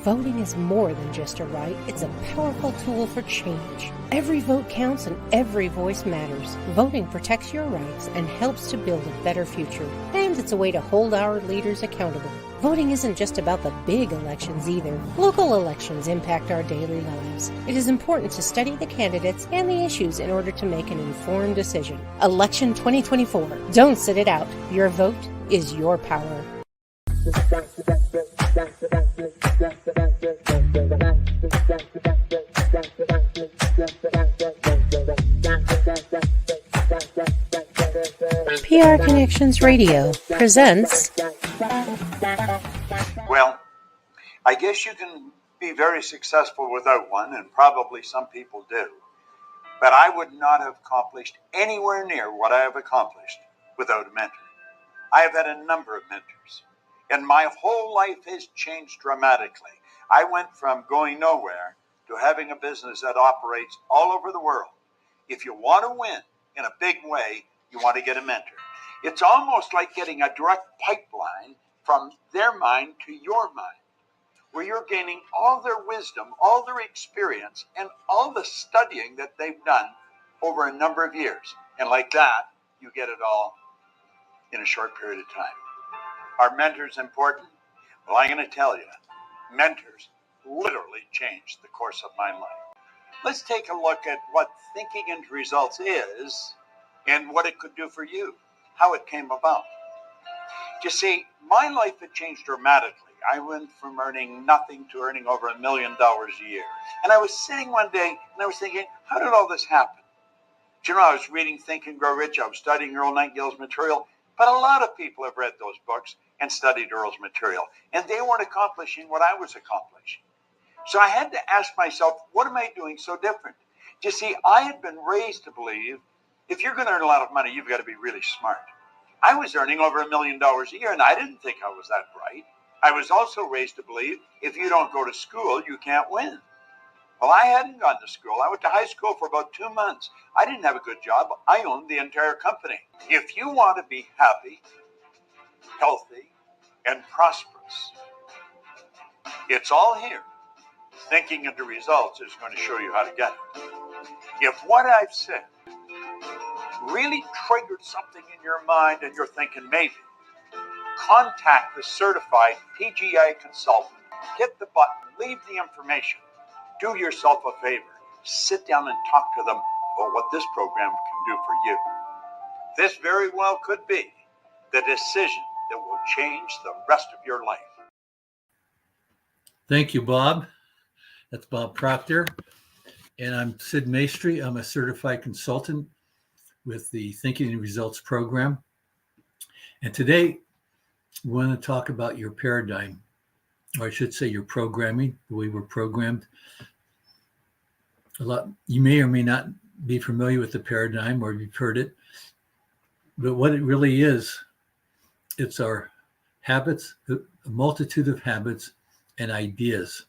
Voting is more than just a right, it's a powerful tool for change. Every vote counts and every voice matters. Voting protects your rights and helps to build a better future. And it's a way to hold our leaders accountable. Voting isn't just about the big elections either. Local elections impact our daily lives. It is important to study the candidates and the issues in order to make an informed decision. Election 2024. Don't sit it out. Your vote is your power. PR Connections Radio presents. Well, I guess you can be very successful without one, and probably some people do. But I would not have accomplished anywhere near what I have accomplished without a mentor. I have had a number of mentors, and my whole life has changed dramatically. I went from going nowhere to having a business that operates all over the world. If you want to win in a big way, you want to get a mentor. It's almost like getting a direct pipeline from their mind to your mind, where you're gaining all their wisdom, all their experience, and all the studying that they've done over a number of years. And like that, you get it all in a short period of time. Are mentors important? Well, I'm going to tell you, mentors literally changed the course of my life. Let's take a look at what thinking into results is and what it could do for you, how it came about. You see, my life had changed dramatically. I went from earning nothing to earning over $1 million a year. And I was sitting one day and I was thinking, how did all this happen? Do you know, I was reading Think and Grow Rich. I was studying Earl Nightingale's material. But a lot of people have read those books and studied Earl's material. And they weren't accomplishing what I was accomplishing. So I had to ask myself, what am I doing so different? You see, I had been raised to believe if you're going to earn a lot of money, you've got to be really smart. I was earning over $1 million a year, and I didn't think I was that bright. I was also raised to believe if you don't go to school, you can't win. Well, I hadn't gone to school. I went to high school for about 2 months. I didn't have a good job. I owned the entire company. If you want to be happy, healthy, and prosperous, it's all here. Thinking into results is going to show you how to get it. If what I've said really triggered something in your mind and you're thinking maybe, contact the certified PGI consultant. Hit the button, leave the information. Do yourself a favor. Sit down and talk to them about what this program can do for you. This very well could be the decision that will change the rest of your life. Thank you, Bob. That's Bob Proctor. And I'm Sid Maestri. I'm a certified consultant with the Thinking and Results program. And today, we want to talk about your paradigm, or I should say your programming, the way we're programmed. You may or may not be familiar with the paradigm, or you've heard it, but what it really is, it's our habits, a multitude of habits and ideas,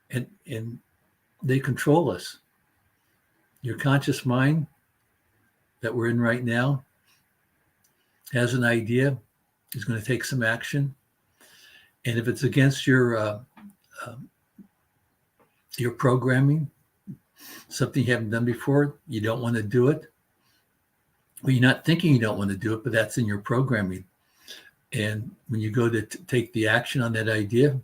and they control us. Your conscious mind that we're in right now has an idea, is going to take some action, and if it's against your programming, something you haven't done before, you don't want to do it. Well, you're not thinking you don't want to do it, but that's in your programming. And when you go to take the action on that idea,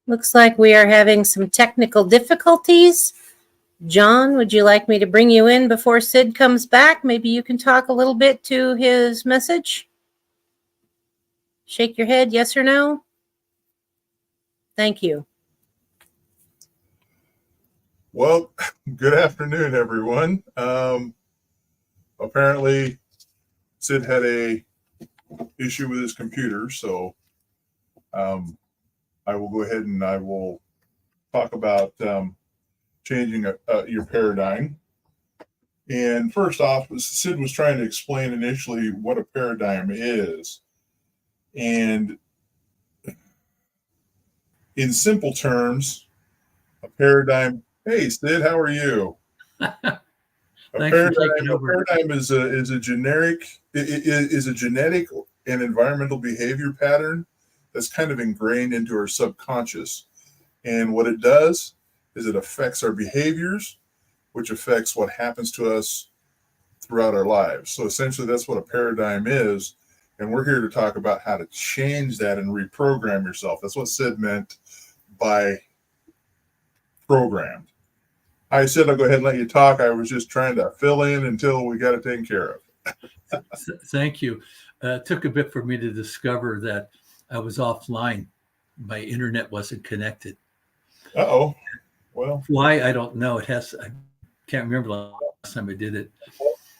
Looks like we are having some technical difficulties. John, would you like me to bring you in before Sid comes back? Maybe you can talk a little bit to his message. Shake your head, yes or no? Thank you. Well, good afternoon, everyone. Apparently, Sid had a issue with his computer, so I will go ahead and I will talk about changing your paradigm. And first off, Sid was trying to explain initially what a paradigm is. And in simple terms, a paradigm. Hey, Sid, how are you? Thanks for taking over. A paradigm is a generic is a genetic and environmental behavior pattern that's kind of ingrained into our subconscious. And what it does is it affects our behaviors, which affects what happens to us throughout our lives. So essentially, that's what a paradigm is. And we're here to talk about how to change that and reprogram yourself. That's what Sid meant by programmed. I said I'll go ahead and let you talk. I was just trying to fill in until we got it taken care of. Thank you. It took a bit for me to discover that I was offline. My internet wasn't connected. Uh-oh. Well, why, I don't know. I can't remember the last time I did it.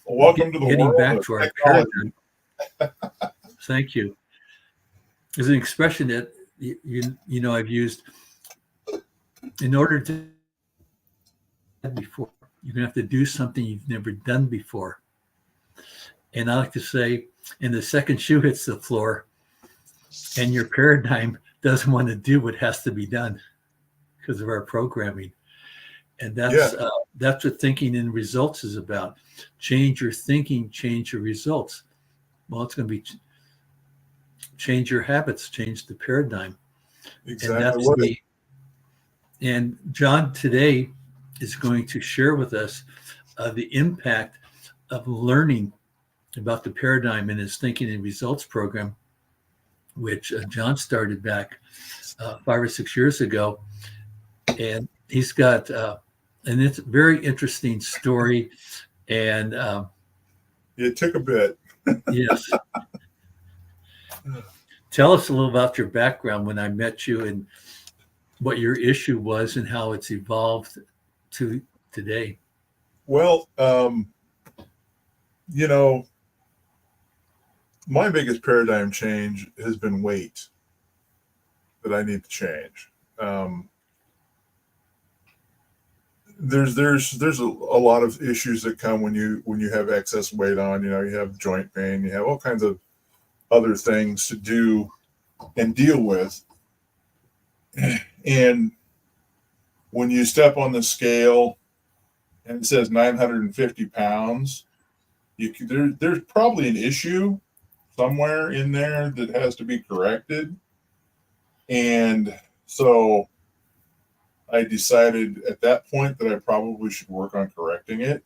Welcome to the Getting world back of to our technology. paradigm. Thank you. There's an expression that you know I've used. In order to before, you're gonna have to do something you've never done before. And I like to say, and the second shoe hits the floor, and your paradigm doesn't want to do what has to be done because of our programming. And that's what thinking in results is about. Change your thinking, change your results. Well, it's going to be change your habits, change the paradigm. Exactly. And John today is going to share with us the impact of learning about the paradigm in his thinking and results program, which John started back 5 or 6 years ago. And he's got and it's a very interesting story. And it took a bit. Yes. Tell us a little about your background when I met you and what your issue was and how it's evolved to today. Well, my biggest paradigm change has been weight that I need to change. There's a lot of issues that come when you have excess weight on. You have joint pain, you have all kinds of other things to do and deal with. And when you step on the scale and it says 950 pounds, there's probably an issue somewhere in there that has to be corrected. And so I decided at that point that I probably should work on correcting it.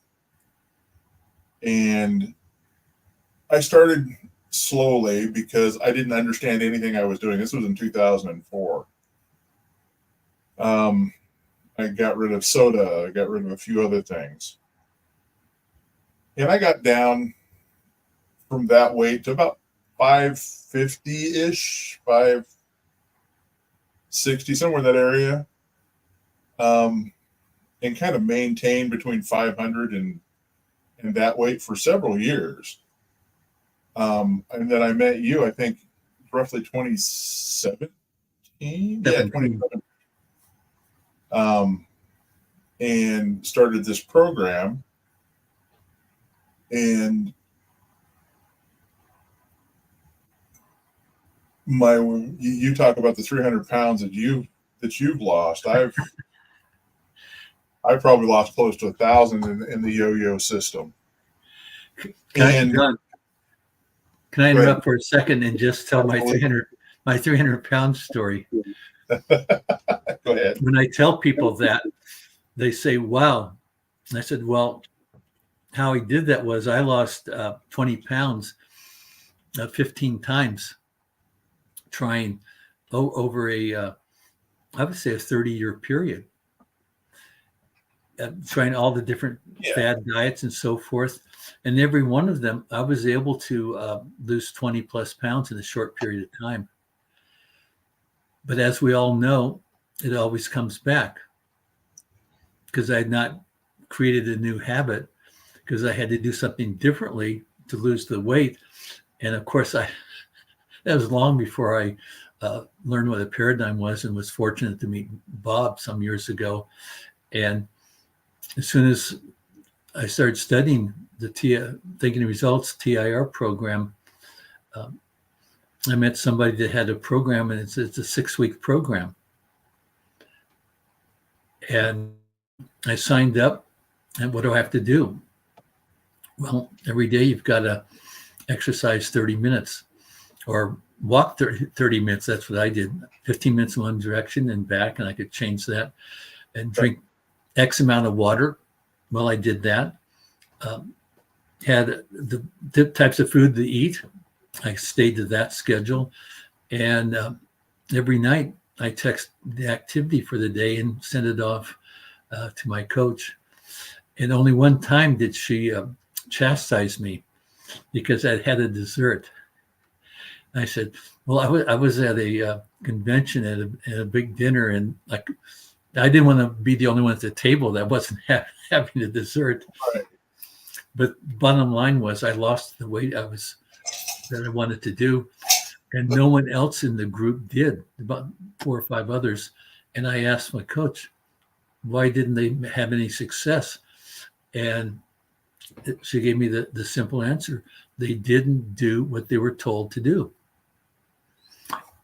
And I started slowly because I didn't understand anything I was doing. This was in 2004. I got rid of soda. I got rid of a few other things. And I got down from that weight to about 550-ish, 560, somewhere in that area. And kind of maintained between 500 and that weight for several years. And then I met you, I think, roughly 2017. Yeah, 2017. And started this program. And you talk about the 300 pounds that you've lost. I probably lost close to 1,000 in the yo-yo system. Can I interrupt for a second and just tell my 300 pound story? Go ahead. When I tell people that, they say, wow. And I said, well, how he did that was I lost 20 pounds 15 times trying over a I would say a 30-year period, trying all the different fad diets and so forth. And every one of them, I was able to lose 20 plus pounds in a short period of time. But as we all know, it always comes back because I had not created a new habit, because I had to do something differently to lose the weight. And of course, that was long before I learned what a paradigm was, and was fortunate to meet Bob some years ago. And as soon as I started studying the Thinking Results TIR program, I met somebody that had a program, and it's a 6-week program. And I signed up, and what do I have to do? Well, every day you've got to exercise 30 minutes or walk 30 minutes. That's what I did. 15 minutes in one direction and back, and I could change that, and drink X amount of water. Well, I did that. Had the types of food to eat. I stayed to that schedule. And every night I text the activity for the day and send it off to my coach. And only one time did she chastise me because I'd had a dessert. I said, well, I was at a convention at a big dinner, and like I didn't want to be the only one at the table that wasn't having a dessert. Right. But bottom line was I lost the weight that I wanted to do, and no one else in the group did, about 4 or 5 others. And I asked my coach, why didn't they have any success? And she gave me the simple answer. They didn't do what they were told to do.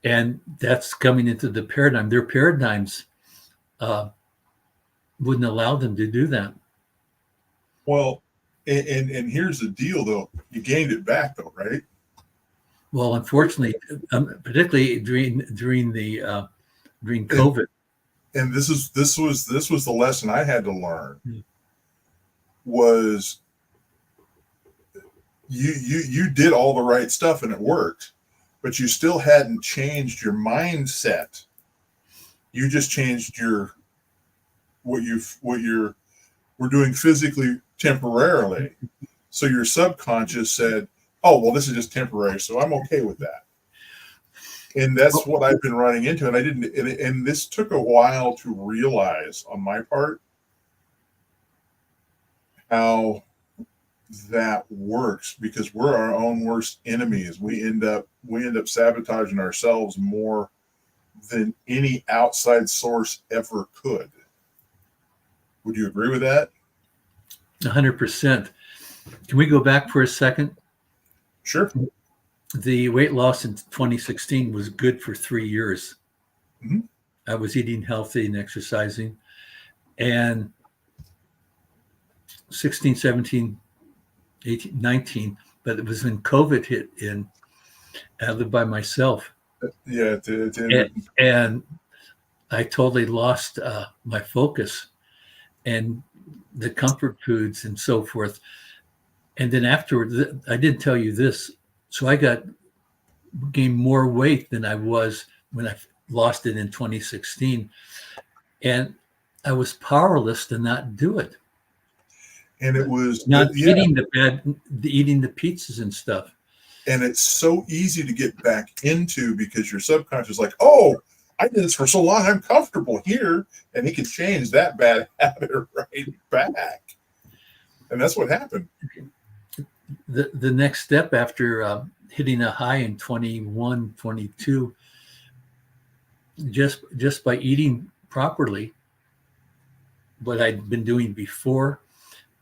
And that's coming into the paradigm. Their paradigms wouldn't allow them to do that. Well, and here's the deal, though. You gained it back, though, right? Well, unfortunately, particularly during COVID. And this was the lesson I had to learn. Was you did all the right stuff and it worked, but you still hadn't changed your mindset. You just changed what we're doing physically temporarily. So your subconscious said, oh, well, this is just temporary, so I'm okay with that. And that's what I've been running into. And I didn't, and this took a while to realize on my part how that works, because we're our own worst enemies. We end up sabotaging ourselves more than any outside source ever could. Would you agree with that? 100%. Can we go back for a second? Sure. The weight loss in 2016 was good for 3 years. Mm-hmm. I was eating healthy and exercising. And 16, 17, 18, 19, but it was when COVID hit in. I lived by myself. Yeah. And I totally lost my focus and the comfort foods and so forth. And then afterwards, I did tell you this. So I gained more weight than I was when I lost it in 2016. And I was powerless to not do it. And it was not eating the pizzas and stuff. And it's so easy to get back into, because your subconscious is like, oh, I did this for so long, I'm comfortable here. And he can change that bad habit right back. And that's what happened. The next step after hitting a high in 21, 22, just by eating properly, what I'd been doing before,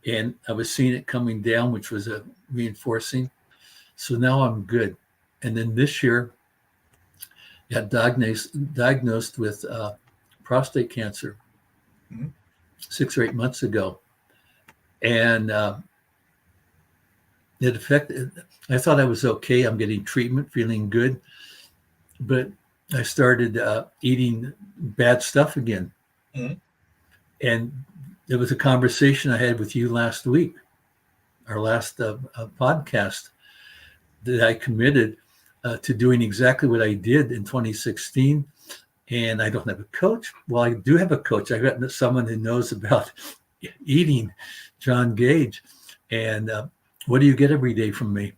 and I was seeing it coming down, which was reinforcing. So now I'm good. And then this year, I got diagnosed with prostate cancer 6 or 8 months ago. And it affected, I thought I was okay. I'm getting treatment, feeling good. But I started eating bad stuff again. Mm-hmm. And there was a conversation I had with you last week, our last podcast, that I committed to doing exactly what I did in 2016, and I don't have a coach. Well, I do have a coach. I got someone who knows about eating, John Gage. And what do you get every day from me?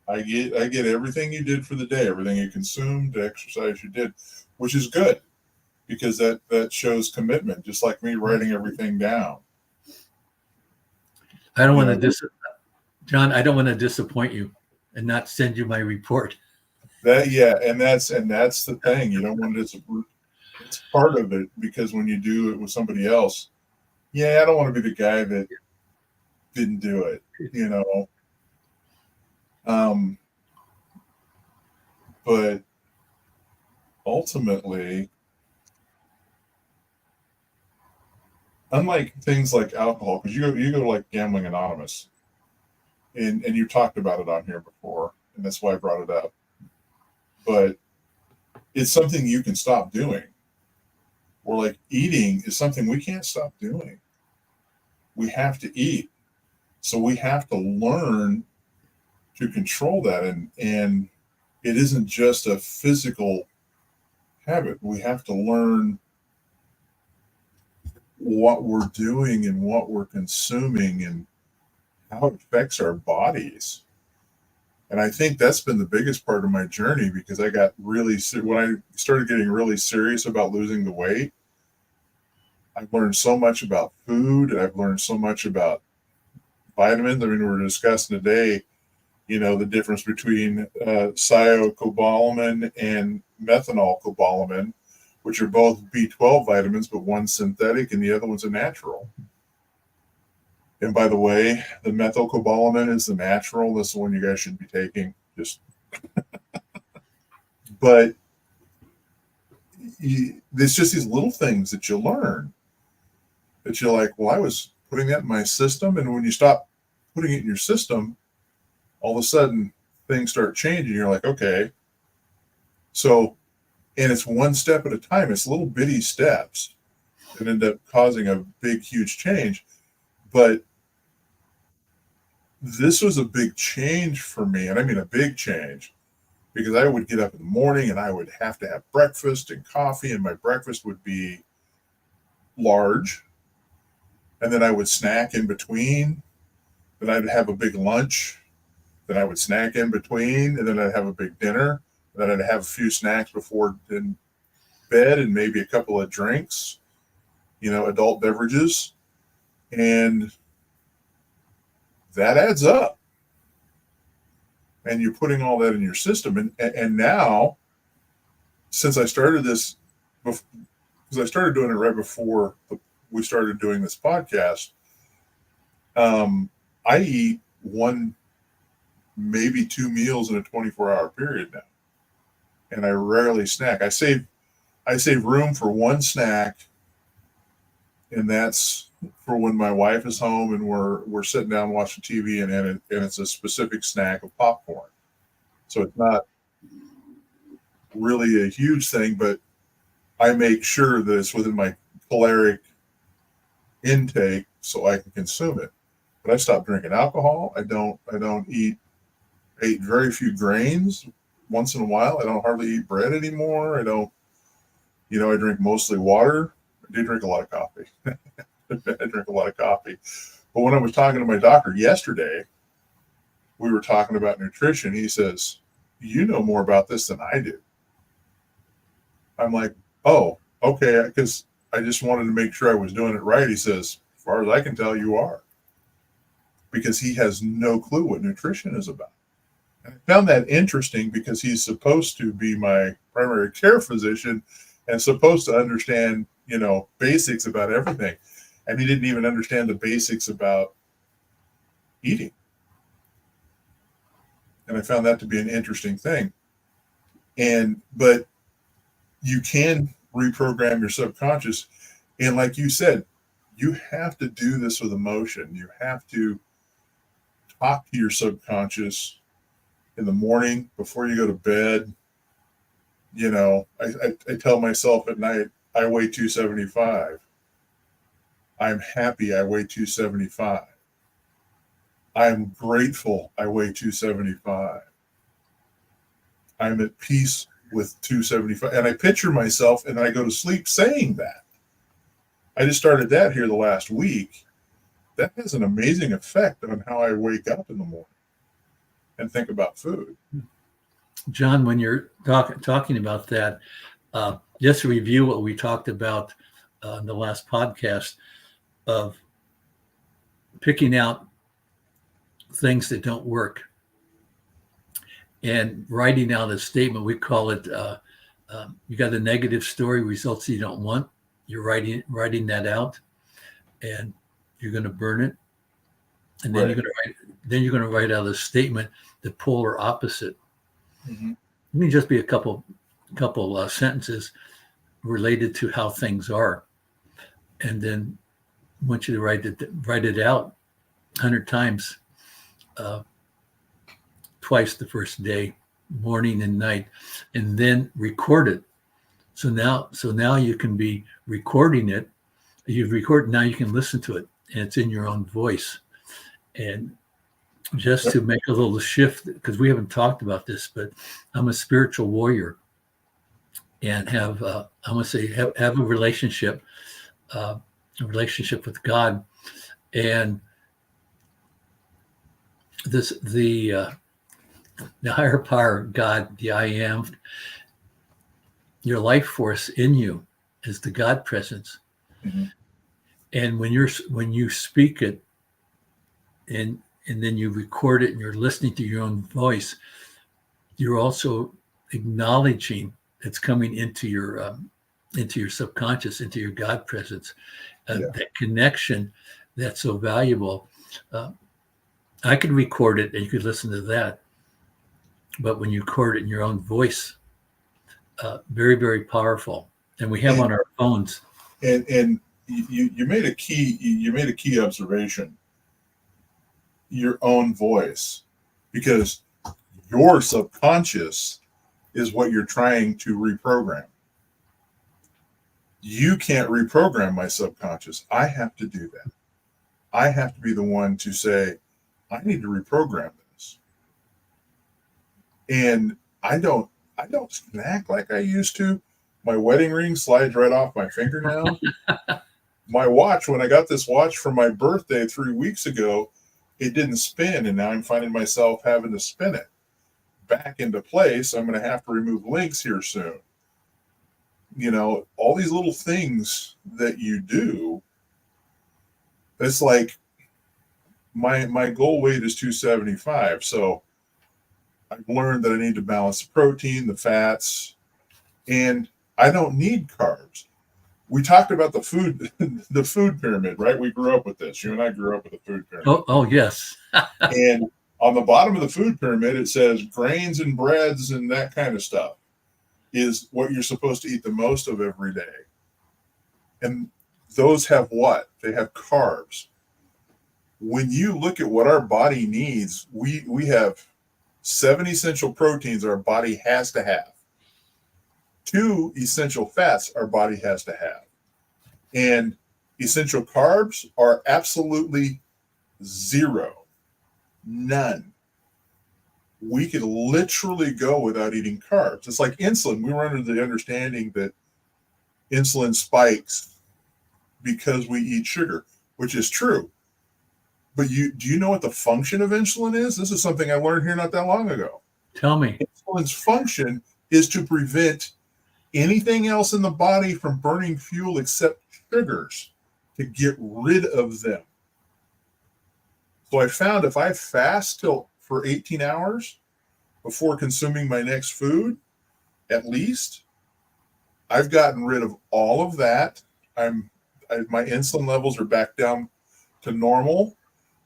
I get everything you did for the day, everything you consumed, the exercise you did, which is good because that shows commitment, just like me writing everything down. I don't want to John, I don't want to disappoint you and not send you my report. And that's the thing. You don't want to. It's part of it because when you do it with somebody else, I don't want to be the guy that didn't do it, but ultimately, unlike things like alcohol, because you go to like Gambling Anonymous, and you talked about it on here before, and that's why I brought it up. But it's something you can stop doing. Or like eating is something we can't stop doing. We have to eat, so we have to learn to control that, and it isn't just a physical habit. We have to learn what we're doing and what we're consuming and how it affects our bodies. And I think that's been the biggest part of my journey because I got really, when I started getting really serious about losing the weight, I've learned so much about food and I've learned so much about vitamins. I mean, we're discussing today, the difference between cyanocobalamin and methylcobalamin, which are both B12 vitamins, but one's synthetic and the other one's a natural. And by the way, the methylcobalamin is the natural. This is the one you guys should be taking. But there's just these little things that you learn that you're like, well, I was putting that in my system. And when you stop putting it in your system, all of a sudden things start changing. You're like, okay. So, and it's one step at a time. It's little bitty steps that end up causing a big, huge change. But this was a big change for me. And I mean a big change because I would get up in the morning and I would have to have breakfast and coffee, and my breakfast would be large. And then I would snack in between. Then I'd have a big lunch. Then I would snack in between. And then I'd have a big dinner. And then I'd have a few snacks before in bed and maybe a couple of drinks, adult beverages. And that adds up. And you're putting all that in your system. And now, since I started this, because I started doing it right before we started doing this podcast, I eat one, maybe two meals in a 24-hour period now. And I rarely snack. I save room for one snack, and that's for when my wife is home and we're sitting down watching TV, and it's a specific snack of popcorn. So it's not really a huge thing, but I make sure that it's within my caloric intake so I can consume it. But I stopped drinking alcohol. I don't eat. I eat very few grains. Once in a while, I don't hardly eat bread anymore. I don't. I drink mostly water. I do drink a lot of coffee. I drink a lot of coffee. But when I was talking to my doctor yesterday, we were talking about nutrition. He says, "You know more about this than I do." I'm like, "Oh, okay," because I just wanted to make sure I was doing it right. He says, "As far as I can tell, you are." Because he has no clue what nutrition is about. And I found that interesting because he's supposed to be my primary care physician and supposed to understand, basics about everything. And he didn't even understand the basics about eating. And I found that to be an interesting thing. But you can reprogram your subconscious. And like you said, you have to do this with emotion. You have to talk to your subconscious in the morning before you go to bed. I tell myself at night, I weigh 275. I'm happy I weigh 275. I'm grateful I weigh 275. I'm at peace with 275. And I picture myself and I go to sleep saying that. I just started that here the last week. That has an amazing effect on how I wake up in the morning and think about food. John, when you're talking about that, just to review what we talked about in the last podcast of picking out things that don't work and writing out a statement. We call it, you got a negative story, results you don't want. You're writing that out, and you're going to burn it. And then you're going to write out a statement, the polar opposite. Mm-hmm. It may just be a couple sentences related to how things are, and then I want you to write it out 100 times, twice the first day, morning and night, and then record it. So now you can be recording it. You've recorded, now you can listen to it, and it's in your own voice. And just to make a little shift, because we haven't talked about this, but I'm a spiritual warrior and have a relationship with God, and the higher power, God, the I am, your life force in you is the God presence. Mm-hmm. And when you speak it and then you record it and you're listening to your own voice, you're also acknowledging it's coming into your subconscious, into your God presence, that connection that's so valuable. I could record it and you could listen to that, but when you record it in your own voice, very, very powerful. And we have on our phones. And you made a key observation. Your own voice, because your subconscious is what you're trying to reprogram. You can't reprogram my subconscious. I have to do that. I have to be the one to say, I need to reprogram this. And I don't snack like I used to. My wedding ring slides right off my finger now. My watch, when I got this watch for my birthday 3 weeks ago, it didn't spin, and now I'm finding myself having to spin it back into place. I'm going to have to remove links here soon. You know, all these little things that you do, it's like my goal weight is 275. So I've learned that I need to balance the protein, the fats, and I don't need carbs. We talked about the food pyramid, right? We grew up with this. You and I grew up with the food pyramid. Oh yes. And on the bottom of the food pyramid, it says grains and breads and that kind of stuff is what you're supposed to eat the most of every day. And those have what? They have carbs. When you look at what our body needs, we have 7 essential proteins our body has to have. 2 essential fats our body has to have. And essential carbs are absolutely 0. None. We could literally go without eating carbs. It's like insulin. We were under the understanding that insulin spikes because we eat sugar, which is true. But do you know what the function of insulin is? This is something I learned here not that long ago. Tell me. Insulin's function is to prevent anything else in the body from burning fuel except sugars, to get rid of them. So I found if I fast for 18 hours before consuming my next food, at least, I've gotten rid of all of that. My insulin levels are back down to normal.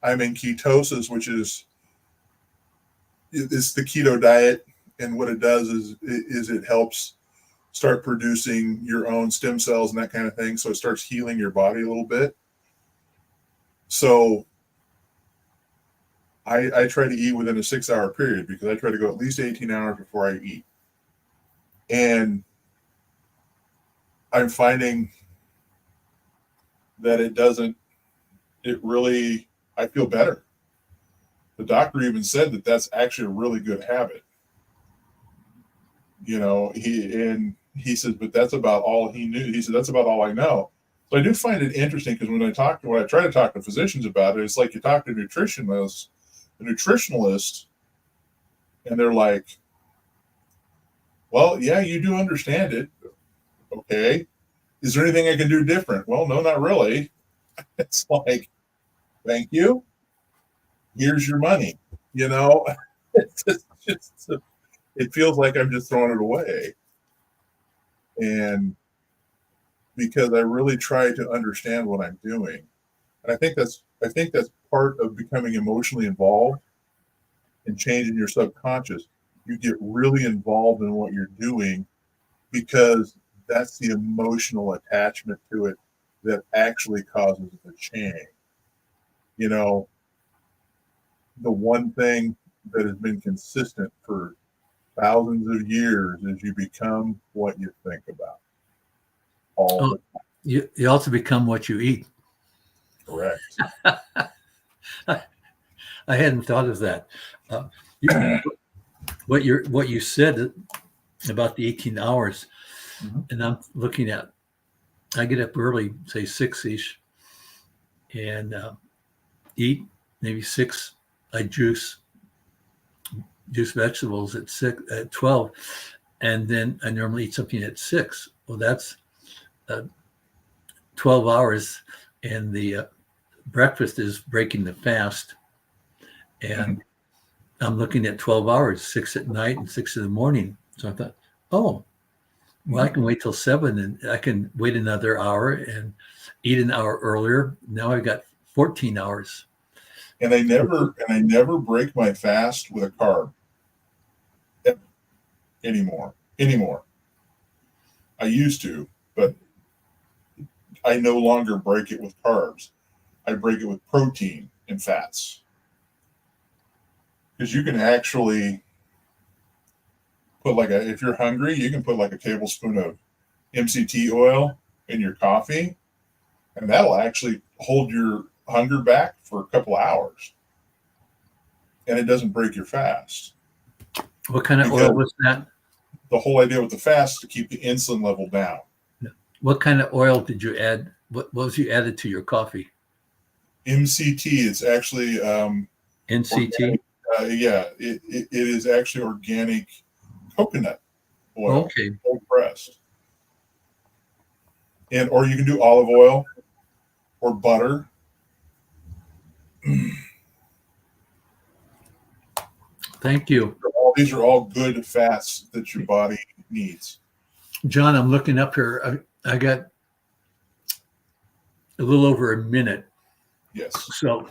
I'm in ketosis, which is the keto diet, and what it does is it helps start producing your own stem cells and that kind of thing. So it starts healing your body a little bit. So I try to eat within a 6-hour period, because I try to go at least 18 hours before I eat. And I'm finding that I feel better. The doctor even said that that's actually a really good habit. he says, but that's about all he knew. He said, that's about all I know. So I do find it interesting because when I try to talk to physicians about it, it's like you talk to a nutritionist, and they're like, well, yeah, you do understand it. Okay. Is there anything I can do different? Well, no, not really. It's like, thank you. Here's your money. It feels like I'm just throwing it away. And because I really try to understand what I'm doing. And I think that's part of becoming emotionally involved and changing your subconscious. You get really involved in what you're doing because that's the emotional attachment to it that actually causes the change. The one thing that has been consistent for thousands of years is you become what you think about. You also become what you eat. Correct. I hadn't thought of that. What you said about the 18 hours, and I'm looking at, I get up early, say 6-ish, and eat maybe 6. I juice vegetables at 12, and then I normally eat something at 6. Well, that's 12 hours, and the breakfast is breaking the fast, and I'm looking at 12 hours, 6 at night and 6 in the morning. So I thought, oh, well, I can wait till 7, and I can wait another hour and eat an hour earlier. Now I've got 14 hours. And I never break my fast with a carb anymore. I used to, but I no longer break it with carbs. I break it with protein and fats. Because you can actually put if you're hungry, you can put a tablespoon of MCT oil in your coffee, and that'll actually hold your hunger back for a couple of hours. And it doesn't break your fast. What kind of oil was that? The whole idea with the fast is to keep the insulin level down. What kind of oil did you add? What was you added to your coffee? MCT. It's actually NCT. It is actually organic coconut oil. Okay. Cold pressed. Or you can do olive oil or butter. Thank you. These are all good fats that your body needs. John, I'm looking up here. I got a little over a minute. Yes. So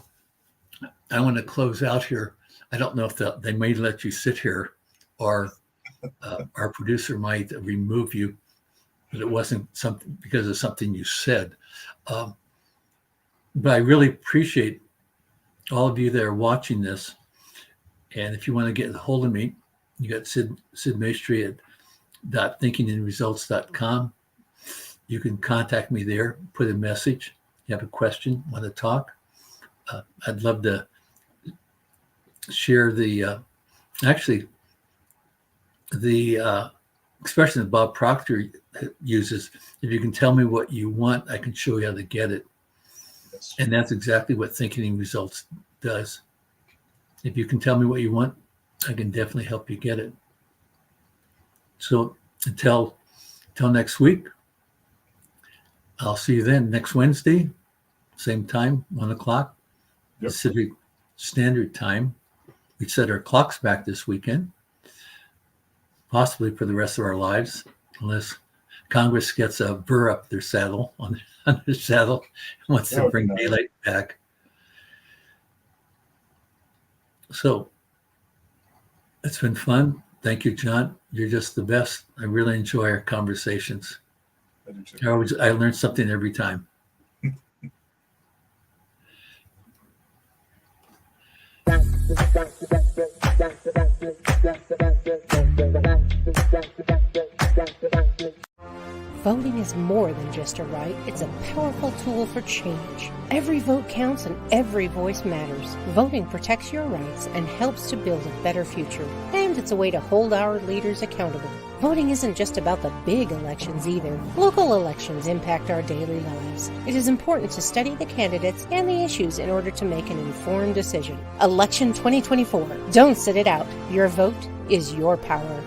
I want to close out here. I don't know if they may let you sit here, or our producer might remove you, but it wasn't something because of something you said. But I really appreciate all of you that are watching this. And if you want to get a hold of me, you got Sid Maestri at .thinkingandresults.com. You can contact me there, put a message. You have a question, want to talk. I'd love to share the expression that Bob Proctor uses. If you can tell me what you want, I can show you how to get it. Yes. And that's exactly what Thinking and Results does. If you can tell me what you want, I can definitely help you get it. So until next week, I'll see you then next Wednesday, same time, 1:00 Pacific Standard Time. We set our clocks back this weekend, possibly for the rest of our lives, unless Congress gets a burr up their saddle on their saddle and wants to bring daylight back. So it's been fun. Thank you, John. You're just the best. I really enjoy our conversations. I learn something every time. Voting is is more than just a right, it's a powerful tool for change. Every vote counts and every voice matters. Voting protects your rights and helps to build a better future. And it's a way to hold our leaders accountable. Voting isn't just about the big elections either. Local elections impact our daily lives. It is important to study the candidates and the issues in order to make an informed decision. Election 2024. Don't sit it out. Your vote is your power.